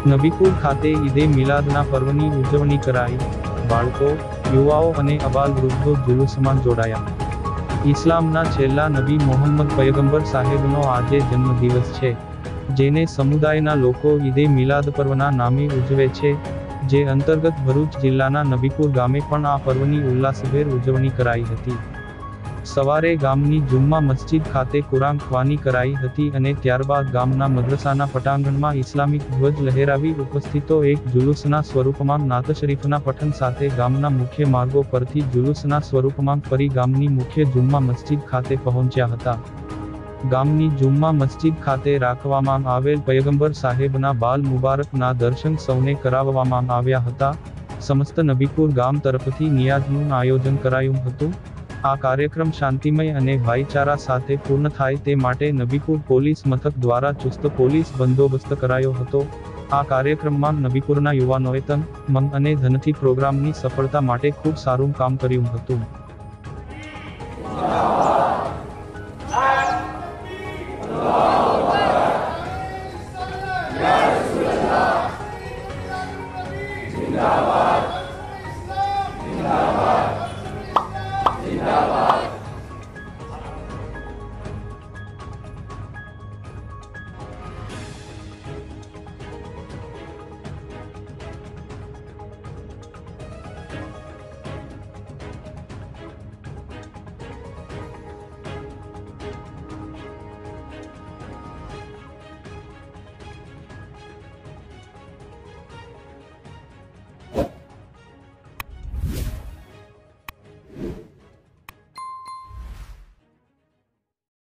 નબીપુર ખાતે ઈદે મિલાદના પર્વની ઉજવણી કરાઈ. બાળકો, યુવાઓ અને અબાલ-વૃદ્ધો જુલુસમાં જોડાયા. ઇસ્લામના છેલ્લા નબી મોહમ્મદ પયગંબર સાહેબનો આજે જન્મદિવસ છે, જેને સમુદાયના લોકો ઈદે મિલાદ પર્વના નામે ઉજવે છે, જે અંતર્ગત ભરૂચ જિલ્લાના નબીપુર ગામે પણ આ પર્વની ઉલ્લાસભેર ઉજવણી કરાઈ હતી. સવારે ગામની જુમ્મા મસ્જિદ ખાતે કુરાન ખ્વાની કરાઈ હતી અને ત્યારબાદ ગામના મદ્રસાના પટાંગણમાં ઇસ્લામિક ધ્વજ લહેરાવી ઉપસ્થિતો એક જુલુસના સ્વરૂપમાં નાત શરીફના પઠન સાથે ગામના મુખ્ય માર્ગો પરથી જુલુસના સ્વરૂપમાં ફરી ગામની મુખ્ય જુમ્મા મસ્જિદ ખાતે પહોંચ્યા હતા. ગામની જુમ્મા મસ્જિદ ખાતે રાખવામાં આવેલ પયગંબર સાહેબના બાલ મુબારકના દર્શન સૌને કરાવવામાં આવ્યા હતા. સમસ્ત નબીપુર ગામ તરફથી નિયાઝનું આયોજન કરાયું હતું. આ કાર્યક્રમ શાંતિમય અને ભાઈચારા સાથે પૂર્ણ થાય તે માટે નબીપુર પોલીસ મથક દ્વારા ચુસ્ત પોલીસ બંદોબસ્ત કરાયો હતો. આ કાર્યક્રમમાં નબીપુરના યુવાનોએ તન, મન અને ધનથી પ્રોગ્રામની સફળતા માટે ખૂબ સારું કામ કર્યું હતું.